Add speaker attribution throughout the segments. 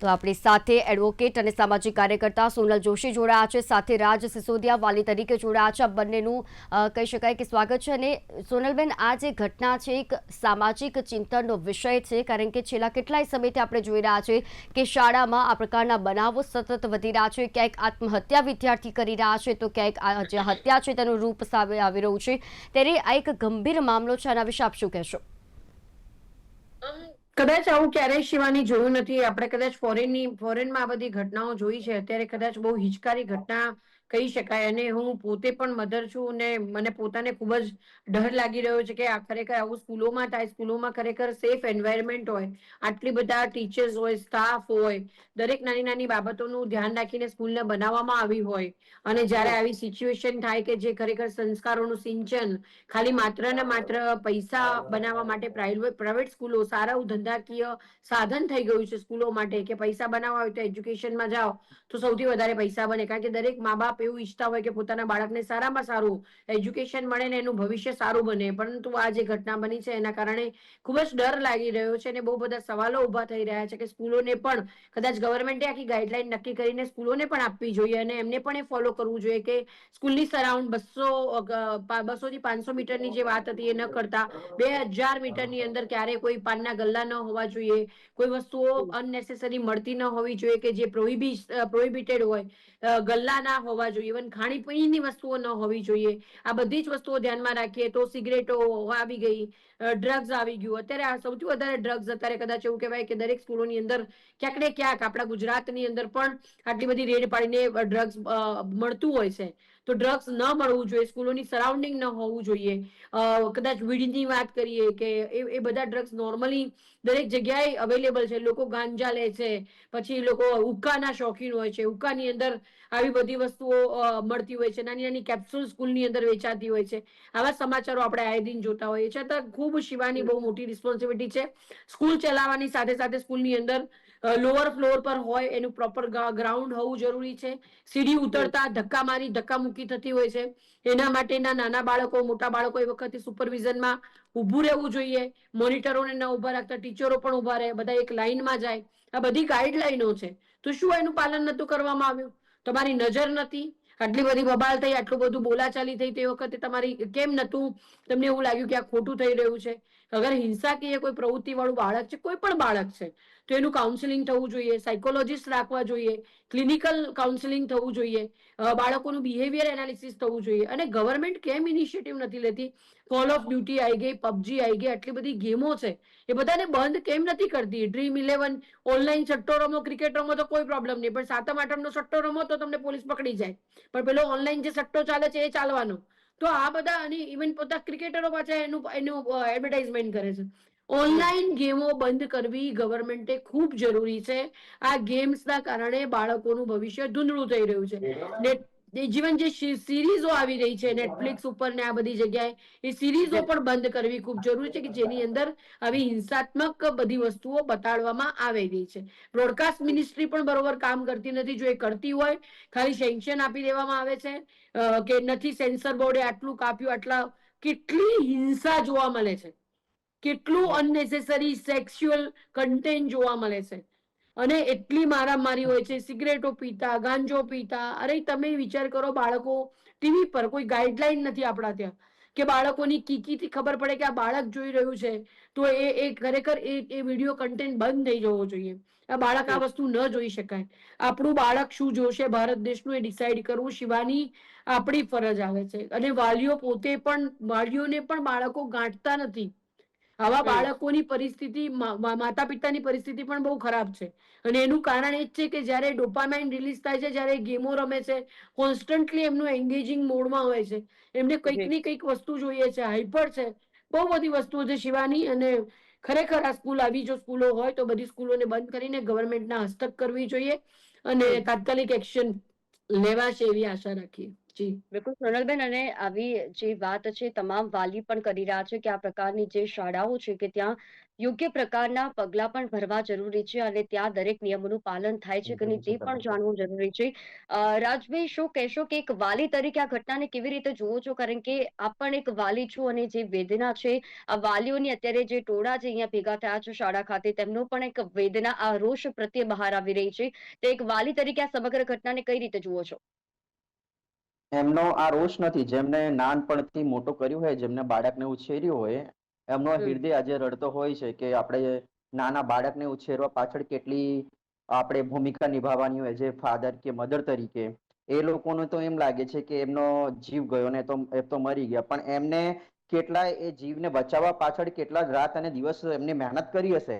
Speaker 1: તો આપણી સાથે એડવોકેટ અને સામાજિક કાર્યકર્તા સોનલ જોશી જોડાયા છે, સાથે રાજ સિસોદિયા વાલી તરીકે જોડાયા છે. આ બંનેનું કહી શકાય કે સ્વાગત છે. અને સોનલબેન, આ જે ઘટના છે એક સામાજિક ચિંતનનો વિષય છે, કારણ કે છેલ્લા કેટલાય સમયથી આપણે જોઈ રહ્યા છે કે શાળામાં આ પ્રકારના બનાવો સતત વધી રહ્યા છે. ક્યાંક આત્મહત્યા વિદ્યાર્થી કરી રહ્યા છે, તો ક્યાંક આ જે હત્યા છે તેનું રૂપ સામે આવી રહ્યું છે. ત્યારે આ એક ગંભીર મામલો છે. આના વિશે આપ શું કહેશો?
Speaker 2: કદાચ આવું ક્યારેય શિવાની જોયું નથી. આપણે કદાચ ફોરેનમાં આ બધી ઘટનાઓ જોઈ છે. અત્યારે કદાચ બહુ હિચકારી ઘટના કહી શકાય. અને હું પોતે પણ મધર છું અને મને પોતાને ખૂબ જ ડર લાગી રહ્યો છે કે આ ખરેખર આવું સ્કૂલોમાં થાય. સ્કૂલોમાં ખરેખર સેફ એન્વાયરમેન્ટ હોય, આટલી બધા ટીચર્સ હોય, સ્ટાફ હોય, દરેક નાની નાની બાબતોનું ધ્યાન રાખીને સ્કૂલને બનાવવામાં આવી હોય, અને જ્યારે આવી સિચ્યુએશન થાય કે જે ખરેખર સંસ્કારોનું સિંચન ખાલી માત્ર ને માત્ર પૈસા બનાવવા માટે પ્રાઇવેટ સ્કૂલો સારા ધંધાકીય સાધન થઈ ગયું છે સ્કૂલો માટે, કે પૈસા બનાવવા હોય તો એજ્યુકેશનમાં જાઓ તો સૌથી વધારે પૈસા બને. કારણ કે દરેક મા બાપ એવું ઈચ્છતા હોય કે પોતાના બાળકને સારામાં સારું એજ્યુકેશન મળે ને એનું ભવિષ્ય સારું બને. પરંતુ આ જે ઘટના બની છે એના કારણે ખૂબ જ ડર લાગી રહ્યો છે અને બહુ બધા સવાલો ઉભા થઈ રહ્યા છે કે સ્કૂલોને પણ કદાચ ગવર્મેન્ટે આખી ગાઈડલાઈન નક્કી કરીને સ્કૂલોને પણ આપવી જોઈએ અને એમને પણ એ ફોલો કરવું જોઈએ કે સ્કૂલની સરાઉન્ડ 200 થી 500 મીટરની જે વાત હતી એ ન કરતા 2000 મીટરની અંદર ક્યારે કોઈ પાનના ગલ્લા ન હોવા જોઈએ, કોઈ વસ્તુઓ અનનેસેસરી મળતી ન હોવી જોઈએ કે જે પ્રોહિબિટેડ હોય, ગલ્લા ના હોવા જોઈએ, ઇવન ખાણીપીણીની વસ્તુઓ ન હોવી જોઈએ. આ બધી જ વસ્તુઓ ધ્યાનમાં રાખીએ તો સિગરેટો આવી ગઈ, ડ્રગ્સ આવી ગયું. અત્યારે આ સૌથી વધારે ડ્રગ્સ અત્યારે કદાચ એવું કહેવાય કે દરેક સ્કૂલોની અંદર ક્યાંક ને ક્યાંક આપણા ગુજરાતની અંદર પણ આટલી બધી રેડ પાડીને ડ્રગ્સ મળતું હોય છે. તો ડ્રગ્સ ન મળવું જોઈએ, સ્કૂલોની સરાઉન્ડિંગ ન હોવું જોઈએ. કદાચ વીડની વાત કરીએ કે એ બધા ડ્રગ્સ નોર્મલી દરેક જગ્યાએ અવેલેબલ છે. લોકો ગાંજા લે છે, પછી લોકો હુક્કાના શોખીન હોય છે, હુક્કાની અંદર આવી બધી વસ્તુઓ મળતી હોય છે, નાની નાની કેપ્સ્યુલ સ્કૂલની અંદર વેચાતી હોય છે. આવા સમાચારો આપણે આએ દિન જોતા હોઈએ છીએ. છતાં ખૂબ શિવાની બહુ મોટી રિસ્પોન્સિબિલિટી છે સ્કૂલ ચલાવવાની. સાથે સાથે સ્કૂલની અંદર લોઅર ફ્લોર પર હોય એનું પ્રોપર ગ્રાઉન્ડ હોવું જરૂરી છે. સીડી ઉતરતા ધક્કા મારી ધક્કા મૂકી થતી હોય છે. એના માટેના નાના બાળકો, મોટા બાળકો એ વખતે સુપરવિઝનમાં ઊભું રહેવું જોઈએ. મોનિટરોને ન ઉભા રાખતા ટીચરો પણ ઉભા રહે, બધા એક લાઈનમાં જાય. આ બધી ગાઈડલાઈનો છે. તો શું એનું પાલન નતું કરવામાં આવ્યું? તમારી નજર નથી? આટલી બધી બબાલ થઈ, આટલું બધું બોલાચાલી થઈ, તે વખતે તમારી કેમ નતું? તમને એવું લાગ્યું કે આ ખોટું થઈ રહ્યું છે? અગર હિંસાકીય કોઈ પ્રવૃત્તિ વાળું બાળક છે, કોઈ પણ બાળક છે, તો એનું કાઉન્સિલિંગ થવું જોઈએ, સાયકોલોજીસ્ટ રાખવા જોઈએ, ક્લિનિકલ કાઉન્સિલિંગ થવું જોઈએ, બાળકોનું બિહેવિયર એનાલિસિસ થવું જોઈએ. અને ગવર્મેન્ટ કેમ ઇનિશિયેટિવ નથી લેતી? કોલ ઓફ ડ્યુટી આવી ગઈ, પબજી આવી ગઈ, આટલી બધી ગેમો છે, એ બધાને બંધ કેમ નથી કરતી? ડ્રીમ 11 ઓનલાઈન સટ્ટો રમો, ક્રિકેટ રમો તો કોઈ પ્રોબ્લેમ નહીં, પણ સાતમ આઠમનો સટ્ટો રમો તો તમને પોલીસ પકડી જાય. પણ પેલો ઓનલાઈન જે સટ્ટો ચાલે છે એ ચાલવાનો. તો આ બધા, અને ઇવન પોતા ક્રિકેટરો પાછા એનું એડવર્ટાઇઝમેન્ટ કરે છે. ઓનલાઈન ગેમો બંધ કરવી ગવર્મેન્ટે ખૂબ જરૂરી છે. આ ગેમ્સના કારણે બાળકોનું ભવિષ્ય ધૂંધળું થઈ રહ્યું છે. જીવન જે સિરીઝો આવી રહી છે નેટફ્લિક્સ ઉપર ને આ બધી જગ્યાએ, એ સિરીઝો પણ બંધ કરવી ખૂબ જરૂરી છે કે જેની અંદર આવી હિંસાત્મક બધી વસ્તુઓ બતાડવામાં આવી રહી છે. બ્રોડકાસ્ટ મિનિસ્ટ્રી પણ બરોબર કામ કરતી નથી. જો એ કરતી હોય, ખાલી સેન્કશન આપી દેવામાં આવે છે કે નથી, સેન્સર બોર્ડે આટલું કાપ્યું, આટલા. કેટલી હિંસા જોવા મળે છે, કેટલું અનનેસેસરી સેક્સ્યુઅલ કન્ટેન્ટ જોવા મળે છે, અને એટલી મારામારી હોય છે, સિગરેટો પીતા, ગાંજો પીતા. અરે તમે વિચાર કરો, બાળકો ટીવી પર કોઈ ગાઈડલાઈન નથી આપણા ત્યાં કે બાળકોની કીકીથી ખબર પડે કે આ બાળક જોઈ રહ્યું છે તો એ ખરેખર એ વિડીયો કન્ટેન્ટ બંધ થઈ જવો જોઈએ. આ બાળક આ વસ્તુ ન જોઈ શકાય. આપણું બાળક શું જોશે ભારત દેશનું, એ ડિસાઈડ કરવું શિવાની આપણી ફરજ આવે છે. અને વાલીઓ પોતે પણ, વાલીઓને પણ બાળકો ગાંઠતા નથી. આવા બાળકોની પરિસ્થિતિ, માતા પિતાની પરિસ્થિતિ પણ બહુ ખરાબ છે. અને એનું કારણ એ જ છે કે જ્યારે ડોપામાઇન રિલીઝ થાય છે, જ્યારે ગેમો રમે છે, કોન્સ્ટન્ટલી એમનું એન્ગેજિંગ મોડમાં હોય છે, એમને કંઈક ને કંઈક વસ્તુ જોઈએ છે, હાઈપર છે, બહુ બધી વસ્તુઓ છે શિવાની. અને ખરેખર આ સ્કૂલ, આવી જો સ્કૂલો હોય તો બધી સ્કૂલોને બંધ કરીને ગવર્મેન્ટના હસ્તક કરવી જોઈએ અને તાત્કાલિક એક્શન લેવાશે એવી આશા રાખીએ. જી.
Speaker 1: બિલકુલ સોનલબેન, અને આવી જે વાત છે તમામ વાલી પણ કરી રહ્યા છે કે આ પ્રકારની જે શાળાઓ છે કે ત્યાં યોગ્ય પ્રકારના પગલાં પણ ભરવા જરૂરી છે અને ત્યાં દરેક નિયમોનું પાલન થાય છે કે નહીં તે પણ જાણવું જરૂરી છે. રાજભાઈ, શું કહેશો કે એક વાલી તરીકે આ ઘટનાને કેવી રીતે જુઓ છો? કારણ કે આપ પણ એક વાલી છો અને જે વેદના છે આ વાલીઓની, અત્યારે જે ટોળા જે અહીંયા ભેગા થયા છે શાળા ખાતે, તેમનો પણ એક વેદના આ રોષ પ્રત્યે બહાર આવી રહી છે. તો એક વાલી તરીકે આ સમગ્ર ઘટનાને કઈ રીતે જુઓ છો?
Speaker 3: એમનો આ રોષ નથી. જેમને નાનપણથી મોટો કર્યું હોય, જેમને બાળકને ઉછેર્યું હોય, એમનો
Speaker 1: હમ.
Speaker 3: હૃદય આજે રડતો હોય છે કે આપણે નાના બાળકને ઉછેરવા પાછળ કેટલી આપણે ભૂમિકા નિભાવવાની હોય છે ફાધર કે મધર તરીકે. એ લોકોને તો એમ લાગે છે કે એમનો જીવ ગયો ને એ તો મરી ગયા. પણ એમને કેટલાય એ જીવને બચાવવા પાછળ કેટલા રાત અને દિવસ એમને મહેનત કરી હશે.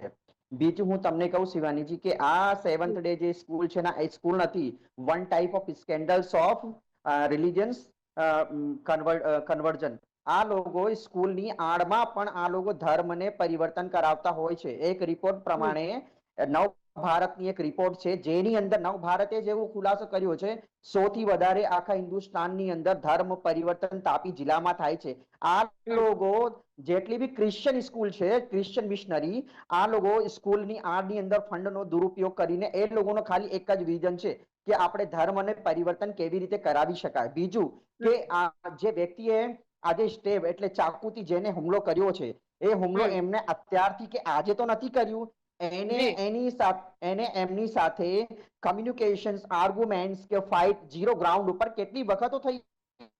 Speaker 3: બીજું હું તમને કહું શિવાનીજી કે આ સેવન્થ ડે જે સ્કૂલ છે ને એ સ્કૂલ નથી. One type of scandals of religions conversion. આ લોકો સ્કૂલની આડમાં પણ આ લોકો ધર્મને પરિવર્તન કરાવતા હોય છે. એક રિપોર્ટ
Speaker 1: હમ.
Speaker 3: પ્રમાણે નવ ભારતની એક રિપોર્ટ છે જેની અંદર નવ ભારતે જેવો ખુલાસો કર્યો છે, સૌથી વધારે આખા હિન્દુસ્તાનની અંદર ધર્મ પરિવર્તન તાપી જિલ્લામાં થાય છે. આ
Speaker 1: હમ.
Speaker 3: લોકો જેટલી બી ક્રિશ્ચિયન સ્કૂલ છે, ક્રિશ્ચિયન મિશનરી, આ લોકો સ્કૂલની આડની અંદર ફંડનો દુરુપયોગ કરીને એ લોકોનો ખાલી એક જ વિઝન છે કે આપણે ધર્મ અને પરિવર્તન કેવી રીતે કરાવી શકાય. બીજું
Speaker 1: હમ.
Speaker 3: કે આ જે વ્યક્તિએ આજે સ્ટેપ એટલે ચાકુથી જેને હુમલો કર્યો છે, એ હુમલો
Speaker 1: હમ.
Speaker 3: એમને અત્યારથી કે આજે તો નથી કર્યું. એને
Speaker 1: જી.
Speaker 3: એમની સાથે કમ્યુનિકેશન, આર્ગ્યુમેન્ટ્સ કે ફાઇટ ઝીરો ગ્રાઉન્ડ ઉપર કેટલી વખતો થઈ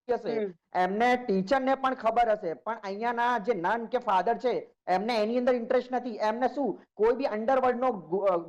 Speaker 3: હશે.
Speaker 1: હમ.
Speaker 3: એમને ટીચરને પણ ખબર હશે. પણ અહીંયાના જે નન કે ફાધર છે એમને એની અંદર ઇન્ટરેસ્ટ નથી. એમને શું, કોઈ બી અંડરવર્લ્ડનો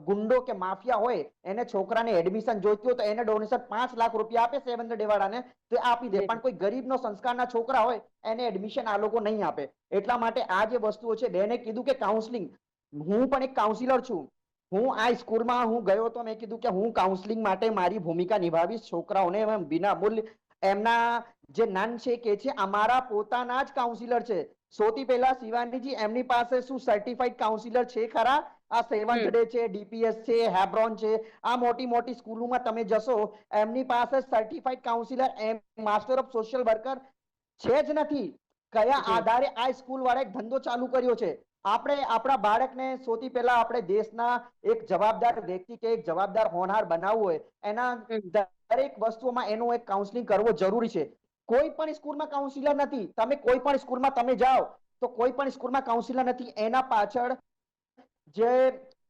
Speaker 3: ગુંડો કે માફિયા હોય, એને છોકરાને એડમિશન જોઈતું હોય તો એને ડોનેશન 5 લાખ રૂપિયા આપે સેવન્થ ડે વાળાને તો આપી દે.
Speaker 1: જી.
Speaker 3: પણ કોઈ ગરીબનો સંસ્કારના છોકરા હોય એને એડમિશન આ લોકો નહીં આપે. એટલા માટે આ જે વસ્તુઓ છે, બેને કીધું કે કાઉન્સલિંગ, હું પણ એક કાઉન્સિલર છું. હું આ સ્કૂલમાં હું ગયો તો મેં કીધું કે હું કાઉન્સલિંગ માટે મારી ભૂમિકા નિભાવીશ. છોકરાઓને વિના મૂલ્ય એમના જે નન છે કે છે અમારા પોતાના જ કાઉન્સિલર છે. સૌથી પહેલા શિવાનીજી, એમની પાસે શું સર્ટિફાઈડ કાઉન્સિલર છે ખરા? આ સેવન્થ
Speaker 1: હમ.
Speaker 3: ડે છે, ડીપીએસ છે, હેબ્રોન છે, આ મોટી મોટી સ્કૂલોમાં તમે જશો, એમની પાસે સર્ટિફાઈડ કાઉન્સિલર એમ માસ્ટર ઓફ સોશિયલ વર્કર છે જ નથી. કયા
Speaker 1: જી.
Speaker 3: આધારે આ સ્કૂલ વાળા એક ધંધો ચાલુ કર્યો છે? આપણે આપણા બાળકને સૌથી પહેલા આપણે દેશના એક જવાબદાર વ્યક્તિ કે એક જવાબદાર હોનહાર બનાવવું હોય, એના
Speaker 1: હમ.
Speaker 3: દરેક વસ્તુમાં એનું એક કાઉન્સલિંગ કરવો જરૂરી છે. કોઈ પણ સ્કૂલમાં કાઉન્સિલર નથી. તમે કોઈ પણ સ્કૂલમાં તમે જાઓ તો કોઈ પણ સ્કૂલમાં કાઉન્સિલર નથી. એના પાછળ જે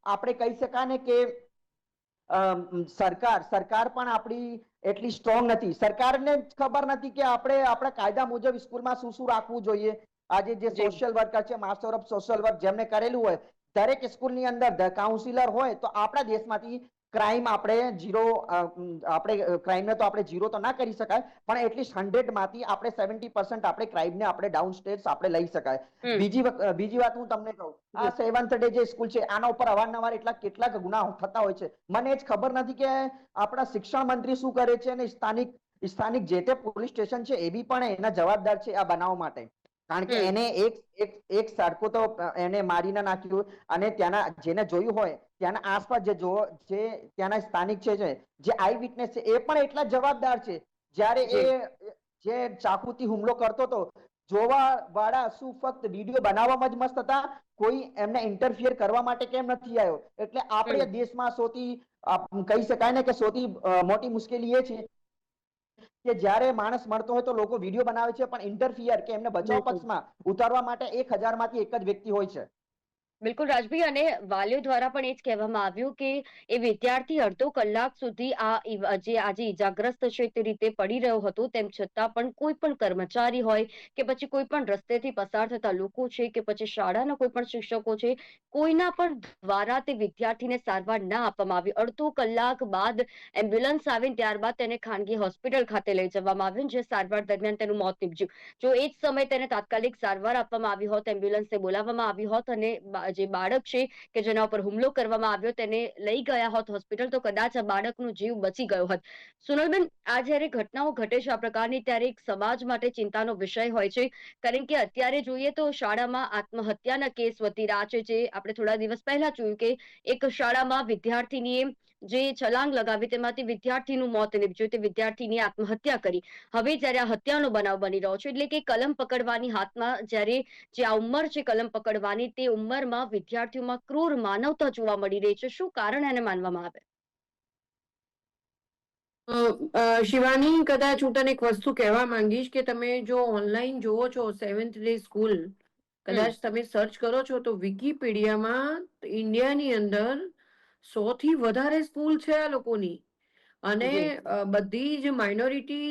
Speaker 3: આપણે કહી શકાય ને કે સરકાર પણ આપણી એટલી સ્ટ્રોંગ નથી. સરકારને ખબર નથી કે આપણે આપણા કાયદા મુજબ સ્કૂલમાં શું શું રાખવું જોઈએ. આજે જે
Speaker 1: જી.
Speaker 3: સોશિયલ વર્કર છે, માસ્ટર ઓફ સોશિયલ વર્ક જેમને કરેલું હોય, દરેક સ્કૂલની અંદર કાઉન્સિલર હોય તો આપણા દેશમાંથી ક્રાઇમ આપણે ઝીરો, આપણે ક્રાઇમને તો આપણે ઝીરો તો ના કરી શકાય, પણ એટલીસ્ટ 100માંથી આપણે 70% આપણે ક્રાઇમને આપણે ડાઉન સ્ટેટ્સ આપણે લઈ શકાય.
Speaker 1: હમ.
Speaker 3: બીજી વાત હું તમને કહું, આ
Speaker 1: જી.
Speaker 3: સેવન્થ ડે જે સ્કૂલ છે આના ઉપર અવારનવાર કેટલાક ગુના થતા હોય છે. મને જ ખબર નથી કે આપણા શિક્ષણ મંત્રી શું કરે છે અને સ્થાનિક જે તે પોલીસ સ્ટેશન છે એ બી પણ એના જવાબદાર છે આ બનાવ માટે. કારણ કે
Speaker 1: હમ.
Speaker 3: એને એક સરખું તો એને મારી ના નાખ્યું. અને ત્યાંના જેને જોયું હોય, ત્યાંના આસપાસ જે ત્યાંના સ્થાનિક છે, જે આઈ વિટનેસ છે, એ પણ એટલા જવાબદાર છે. જ્યારે એ
Speaker 1: જી.
Speaker 3: જે ચાકુથી હુમલો કરતો હતો, જોવા વાળા શું ફક્ત વિડીયો બનાવવામાં જ મસ્ત હતા? કોઈ એમને ઇન્ટરફિયર કરવા માટે કેમ નથી આવ્યો? એટલે આપણે
Speaker 1: હમ.
Speaker 3: દેશમાં સૌથી કહી શકાય ને કે સૌથી મોટી મુશ્કેલી એ છે કે જ્યારે માણસ મળતો હોય તો લોકો વિડીયો બનાવે છે, પણ ઇન્ટરફિયર કે એમને બચાવ
Speaker 1: બિલકુલ.
Speaker 3: પક્ષમાં ઉતારવા માટે 1000માંથી એક જ વ્યક્તિ હોય છે.
Speaker 1: બિલકુલ રાજભાઈ, અને વાલીઓ દ્વારા પણ એ જ કહેવામાં આવ્યું કે એ વિદ્યાર્થી અડધો કલાક સુધી જે આજે ઈજાગ્રસ્ત છે તે રીતે પડી રહ્યો હતો, તેમ છતાં પણ કોઈ પણ કર્મચારી હોય કે પછી કોઈ પણ રસ્તેથી પસાર થતા લોકો છે કે પછી શાળાના કોઈ પણ શિક્ષકો છે, કોઈના પણ દ્વારા તે વિદ્યાર્થીને સારવાર ના આપવામાં આવી. અડધો કલાક બાદ એમ્બ્યુલન્સ આવીને ત્યારબાદ તેને ખાનગી હોસ્પિટલ ખાતે લઈ જવામાં આવ્યું, જે સારવાર દરમિયાન તેનું મોત નીપજ્યું. જો એ જ સમયે તેને તાત્કાલિક સારવાર આપવામાં આવી હોત, એમ્બ્યુલન્સને બોલાવવામાં આવી હોત અને જે બાળક છે કે જેના ઉપર હુમલો કરવામાં આવ્યો તેને લઈ ગયા હોત હોસ્પિટલ, તો કદાચ આ બાળકનો જીવ બચી ગયો હોત. સોનલબેન, આ જ્યારે ઘટનાઓ ઘટે છે આ પ્રકારની, ત્યારે એક સમાજ માટે ચિંતાનો વિષય હોય છે. કારણ કે અત્યારે જોઈએ તો શાળામાં આત્મહત્યાના કેસ વધી રહ્યા છે. જે આપણે થોડા દિવસ પહેલા જોયું કે એક શાળામાં વિદ્યાર્થીનીએ જે છલાંગ લગાવી તેમાંથી વિદ્યાર્થીનું મોત નીપજ્યું, તે વિદ્યાર્થીની આત્મહત્યા કરી. હવે જ્યારે આ હત્યાનો બનાવ બની રહ્યો છે, એટલે કે કલમ પકડવાની હાથમાં જ્યારે જે આ ઉંમર છે કલમ પકડવાની, તે ઉંમરમાં વિદ્યાર્થીઓમાં ક્રૂર માનવતા જોવા મળી રહી છે. શું કારણ એને માનવામાં આવે?
Speaker 2: શિવાની, કદાચ હું તને એક વસ્તુ કહેવા માંગીશ કે તમે જો ઓનલાઈન જોવો છો સેવન્થ ડે સ્કૂલ, કદાચ તમે સર્ચ કરો છો તો વિકીપીડિયામાં ઇન્ડિયાની અંદર 100 થી વધારે સ્કૂલ છે આ લોકોની. અને
Speaker 1: જી.
Speaker 2: બધી જ માઇનોરિટી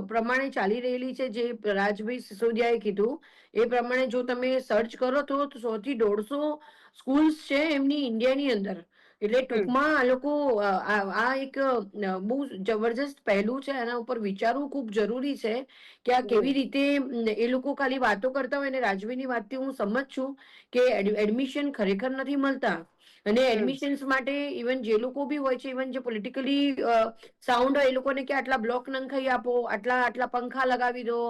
Speaker 2: પ્રમાણે ચાલી રહેલી છે. જે રાજભાઈ સિસોદિયાએ કીધું એ પ્રમાણે જો તમે સર્ચ કરો તો 100 થી 150 સ્કૂલ્સ છે એમની ઇન્ડિયાની અંદર. એટલે ટૂંકમાં આ લોકો આ એક બહુ જબરજસ્ત પહેલું છે. એના ઉપર વિચારવું ખૂબ જરૂરી છે કે આ કેવી રીતે એ લોકો ખાલી વાતો કરતા હોય. અને રાજવીની વાતથી હું સમજ છું કે એડમિશન ખરેખર નથી મળતા. અને એડમિશન્સ માટે ઇવન જે લોકો બી હોય છે, ઇવન જે પોલિટિકલી સાઉન્ડ હોય, એ લોકોને કે આટલા બ્લોક નંખાઈ આપો, આટલા આટલા પંખા લગાવી દો,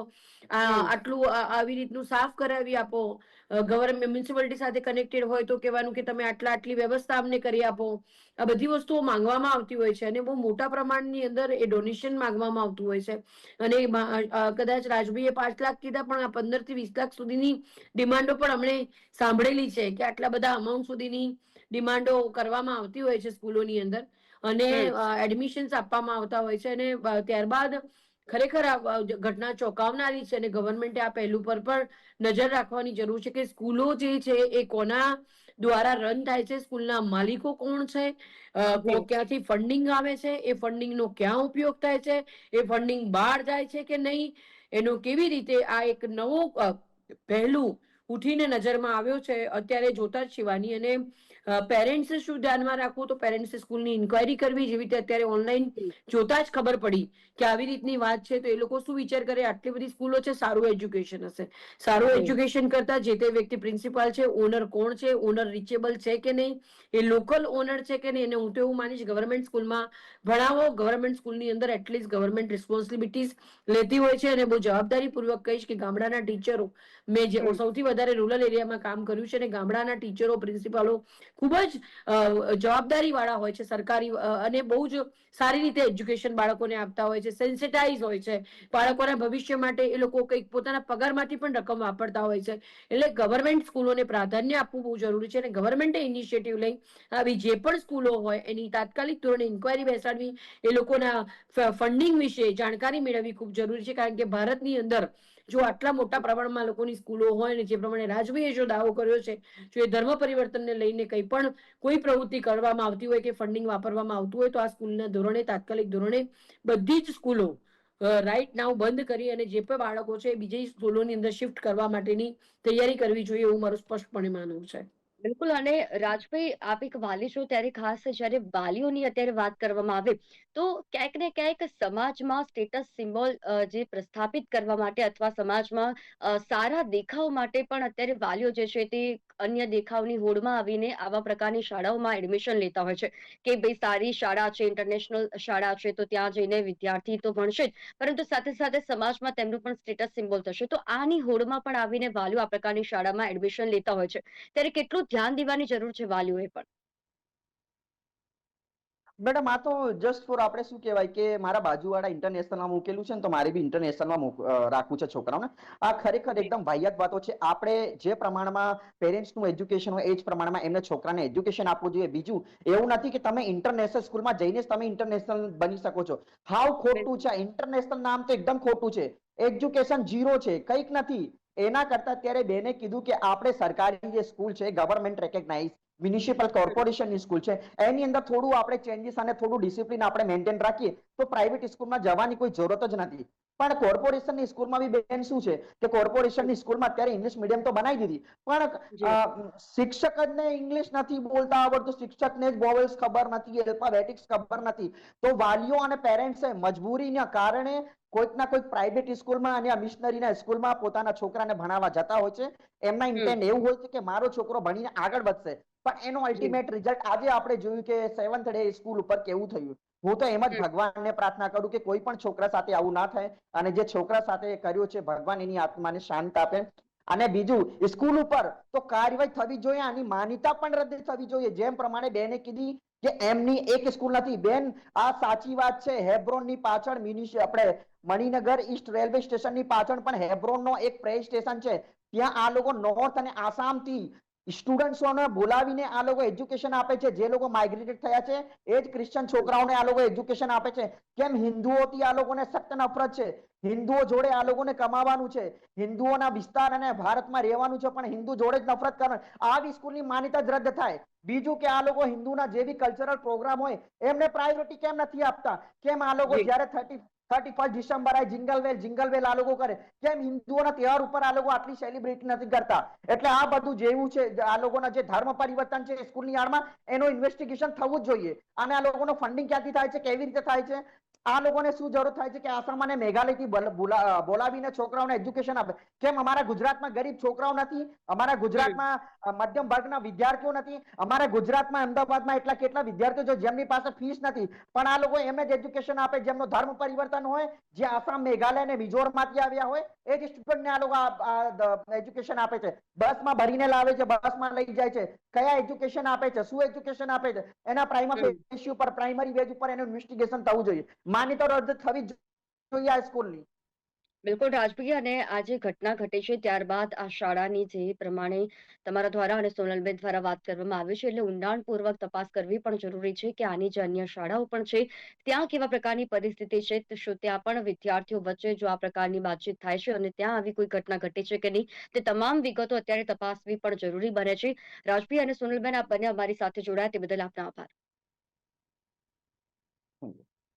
Speaker 2: આટલું આવી રીતનું સાફ કરાવી આપો. ગવર્મેન્ટ મ્યુનિસિપાલિટી સાથે કનેક્ટેડ હોય તો કહેવાનું કે તમે આટલી વ્યવસ્થા અમને કરી આપો. આ બધી વસ્તુઓ માંગવામાં આવતી હોય છે અને બહુ મોટા પ્રમાણની અંદર એ ડોનેશન માંગવામાં આવતું હોય છે. અને કદાચ રાજભાઈએ 5 લાખ કીધા, પણ આ 15 થી 20 લાખ સુધીની ડિમાન્ડો પણ અમને સાંભળેલી છે કે આટલા બધા અમાઉન્ટ સુધીની ડિમાન્ડો કરવામાં આવતી હોય છે સ્કૂલોની અંદર. અને એડમિશન્સ આપવામાં આવતા હોય છે. અને ત્યારબાદ ખરેખર આ ઘટના ચોંકાવનારી છે. અને ગવર્મેન્ટે આ પહેલું પર પણ નજર રાખવાની જરૂર છે કે સ્કૂલો જે છે એ કોના દ્વારા રન થાય છે, સ્કૂલના માલિકો કોણ છે, ક્યાંથી ફંડિંગ આવે છે, એ ફંડિંગનો ક્યાં ઉપયોગ થાય છે, એ ફંડિંગ બહાર જાય છે કે નહીં, એનો કેવી રીતે આ એક નવો પહેલું ઉઠીને નજરમાં આવ્યો છે અત્યારે જોતા જ શિવાની. અને પેરેન્ટ્સે શું ધ્યાનમાં રાખવું, તો પેરેન્ટ્સે સ્કૂલની ઇન્ક્વાયરી કરવી. જેવી રીતે અત્યારે ઓનલાઈન જોતા જ ખબર પડી કે આવી રીતની વાત છે, તો એ લોકો શું વિચાર કરે, આટલી બધી સ્કૂલો છે, સારું એજ્યુકેશન હશે. સારું એજ્યુકેશન કરતા જે તે વ્યક્તિ પ્રિન્સિપાલ છે, ઓનર કોણ છે, ઓનર રીચેબલ છે કે નહીં, એ લોકલ ઓનર છે કે નહીં. અને હું તો એવું માનીશ ગવર્મેન્ટ સ્કૂલમાં ભણાવો. ગવર્મેન્ટ સ્કૂલની અંદર એટલીસ્ટ ગવર્મેન્ટ રિસ્પોન્સિબિલિટીઝ લેતી હોય છે. અને બહુ જવાબદારીપૂર્વક કહીશ કે ગામડાના ટીચરો, મેં જે સૌથી વધારે રૂરલ એરિયામાં કામ કર્યું છે, અને ગામડાના ટીચરો, પ્રિન્સિપાલો ખૂબ જ જવાબદારી વાળા હોય છે, સરકારી, અને બહુ જ સારી રીતે એજ્યુકેશન બાળકોને આપતા હોય છે, સેન્સિટાઈઝ હોય છે. બાળકોના ભવિષ્ય માટે એ લોકો કંઈક પોતાના પગારમાંથી પણ રકમ વાપરતા હોય છે. એટલે ગવર્મેન્ટ સ્કૂલોને પ્રાધાન્ય આપવું બહુ જરૂરી છે. અને ગવર્મેન્ટે ઇનિશિયેટિવ લઈ આવી જે પણ સ્કૂલો હોય એની તાત્કાલિક ધોરણે ઇન્ક્વાયરી બેસાડવી, એ લોકોના ફંડિંગ વિશે જાણકારી મેળવવી ખૂબ જરૂરી છે. કારણ કે ભારતની અંદર જો આટલા મોટા પ્રમાણમાં લોકોની સ્કૂલો હોય, ને જે પ્રમાણે રાજભાઈએ જો દાવો કર્યો છે, જો એ ધર્મ પરિવર્તનને લઈને કંઈ પણ કોઈ પ્રવૃત્તિ કરવામાં આવતી હોય કે ફંડિંગ વાપરવામાં આવતું હોય, તો આ સ્કૂલના ધોરણે, તાત્કાલિક ધોરણે બધી જ સ્કૂલો રાઈટ નાવ બંધ કરી અને જે પણ બાળકો છે બીજી સ્કૂલોની અંદર શિફ્ટ કરવા માટેની તૈયારી કરવી જોઈએ, એવું મારું સ્પષ્ટપણે માનવું છે.
Speaker 1: બિલકુલ. અને રાજભાઈ, આપ એક વાલી છો, ત્યારે ખાસ જ્યારે વાલીઓની અત્યારે વાત કરવામાં આવે તો ક્યાંક ને ક્યાંક સમાજમાં સ્ટેટસ સિમ્બોલ જે પ્રસ્થાપિત કરવા માટે, અથવા સમાજમાં સારા દેખાવ માટે પણ અત્યારે વાલીઓ જે છે તે અન્ય દેખાવની હોડમાં આવીને આવા પ્રકારની શાળાઓમાં એડમિશન લેતા હોય છે કે ભાઈ સારી શાળા છે, ઇન્ટરનેશનલ શાળા છે, તો ત્યાં જઈને વિદ્યાર્થી તો ભણશે જ, પરંતુ સાથે સાથે સમાજમાં તેમનું પણ સ્ટેટસ સિમ્બોલ થશે. તો આની હોડમાં પણ આવીને વાલીઓ આ પ્રકારની શાળામાં એડમિશન લેતા હોય છે, ત્યારે કેટલું ધ્યાન દેવાની જરૂર છે વાલીઓએ પણ?
Speaker 3: મેડમ, આ તો જસ્ટ ફોર આપણે શું કહેવાય કે મારા બાજુવાળા ઇન્ટરનેશનલમાં મૂકેલું છે ને, તો મારે બી ઇન્ટરનેશનલમાં રાખવું છે છોકરાઓને. આ ખરેખર એકદમ વાહિયાત વાતો છે. આપણે જે પ્રમાણમાં પેરેન્ટ્સનું એજ્યુકેશન હોય એ જ પ્રમાણમાં એમને છોકરાને એજ્યુકેશન આપવું જોઈએ. બીજું એવું નથી કે તમે ઇન્ટરનેશનલ સ્કૂલમાં જઈને જ તમે ઇન્ટરનેશનલ બની શકો છો. હાવ ખોટું છે. ઇન્ટરનેશનલ નામ તો એકદમ ખોટું છે. એજ્યુકેશન ઝીરો છે, કંઈક નથી. એના કરતા અત્યારે બેને કીધું કે આપણે સરકારી જે સ્કૂલ છે, ગવર્મેન્ટ રેકગ્નાઇઝ મ્યુનિસિપલ કોર્પોરેશનની સ્કૂલ છે, એની અંદર થોડું આપણે ચેન્જીસ અને થોડું ડિસિપ્લિન આપણે મેન્ટેન રાખીએ તો પ્રાઇવેટ સ્કૂલમાં જવાની કોઈ જરૂરત જ નથી. પણ કોર્પોરેશનની સ્કૂલમાં બી બેન શું છે કે કોર્પોરેશનની સ્કૂલમાં અત્યારે ઇંગ્લિશ મીડિયમ તો બનાવી દીધી, પણ શિક્ષક જ ને ઇંગ્લિશ નથી બોલતા આવડતું, શિક્ષકને જ વોવેલ્સ ખબર નથી, એલ્ફાબેટિક્સ ખબર નથી, તો વાલીઓ અને પેરેન્ટ્સે મજબૂરીના કારણે કોઈક ના કોઈક પ્રાઇવેટ સ્કૂલમાં અને મિશનરીના સ્કૂલમાં પોતાના છોકરાને ભણાવવા જતા હોય છે. એમના ઇન્ટેન્ડ એવું હોય છે કે મારો છોકરો ભણીને આગળ વધશે, પણ એનો અલ્ટિમેટ રિઝલ્ટ આજે આપણે જોયું કે સેવન્થ ડે સ્કૂલ ઉપર કેવું થયું. હું તો એમ જ ભગવાનને પ્રાર્થના કરું કે કોઈ પણ છોકરા સાથે આવું ના થાય, અને જે છોકરા સાથે કર્યું છે ભગવાન એની આત્માને શાંત આપે. અને બીજું સ્કૂલ ઉપર તો કાર્યવાહી થવી જોઈએ, આની માન્યતા પણ રદ થવી જોઈએ. જેમ પ્રમાણે બેને કીધી કે એમની એક સ્કૂલ નથી બેન, આ સાચી વાત છે. હેબ્રોનની પાછળ આપણે મણિનગર ઈસ્ટ રેલવે સ્ટેશનની પાછળ પણ હેબ્રોનનો એક પ્રે સ્ટેશન છે. ત્યાં આ લોકો નોર્થ અને આસામથી સ્ટુડન્ટ્સોને બોલાવીને આ લોકો એજ્યુકેશન આપે છે. જે લોકો માઇગ્રેટેડ થયા છે એ જ ક્રિશ્ચન છોકરાઓને આ લોકો એજ્યુકેશન આપે છે. કેમ? હિન્દુઓથી આ લોકોને સખ્ત નફરત છે. હિન્દુઓ જોડે આ લોકોને કમાવાનું છે, હિન્દુઓના વિસ્તાર અને ભારતમાં રહેવાનું છે, પણ હિન્દુ જોડે જ નફરત કરવાની. આવી સ્કૂલની માન્યતા જ રદ થાય. બીજું કે આ લોકો હિન્દુના જે બી કલ્ચરલ પ્રોગ્રામ હોય એમને પ્રાયોરિટી કેમ નથી આપતા? કેમ આ લોકો
Speaker 2: જી
Speaker 3: જ્યારે 31 ડિસેમ્બર આય જિંગલ બેલ આ લોકો કરે, કેમ હિન્દુઓના તહેવાર ઉપર આ લોકો આટલી સેલિબ્રેટ નથી કરતા? એટલે આ બધું જેવું છે, આ લોકોના જે ધર્મ પરિવર્તન છે સ્કૂલની આડમાં, એનો ઇન્વેસ્ટિગેશન થવું જ જોઈએ. અને આ લોકોનો ફંડિંગ ક્યાંથી થાય છે, કેવી રીતે થાય છે? આ લોકોને શું જરૂર થાય છે કે આસામ અને મેઘાલયથી બોલાવીને છોકરાઓને એજ્યુકેશન આપે? કેમ અમારા ગુજરાતમાં ગરીબ છોકરાઓ નથી? અમારા ગુજરાતમાં મધ્યમ વર્ગના વિદ્યાર્થીઓ નથી? અમારા ગુજરાતમાં અમદાવાદમાં એટલા કેટલા વિદ્યાર્થીઓ છે જેમની પાસે ફીસ નથી, પણ આ લોકો એમ જ એજ્યુકેશન આપે જેમનો ધર્મ પરિવર્તન હોય, જે આસામ, મેઘાલય અને મિઝોરમમાંથી આવ્યા હોય એ જ સ્ટુડન્ટને આ લોકો એજ્યુકેશન આપે છે. બસમાં ભરીને લાવે છે, બસમાં લઈ જાય છે. કયા એજ્યુકેશન આપે છે? શું એજ્યુકેશન આપે છે? એના પ્રાઇમરી ઉપર, પ્રાઇમરી બેઝ ઉપર એનું ઇન્વેસ્ટિગેશન થવું જોઈએ. માન્યતા રદ થવી જોઈએ આ સ્કૂલની.
Speaker 1: બિલકુલ રાજભી, અને આ જે ઘટના ઘટી છે ત્યારબાદ આ શાળાની જે પ્રમાણે તમારા દ્વારા અને સોનલબેન દ્વારા વાત કરવામાં આવી છે, એટલે ઊંડાણપૂર્વક તપાસ કરવી પણ જરૂરી છે કે આની જે અન્ય શાળાઓ પણ છે ત્યાં કેવા પ્રકારની પરિસ્થિતિ છે, તો શું ત્યાં પણ વિદ્યાર્થીઓ વચ્ચે જો આ પ્રકારની વાતચીત થાય છે અને ત્યાં આવી કોઈ ઘટના ઘટી છે કે નહીં, તે તમામ વિગતો અત્યારે તપાસવી પણ જરૂરી બને છે. રાજભી અને સોનલબેન, આપ બંને અમારી સાથે જોડાયા તે બદલ આપનો આભાર.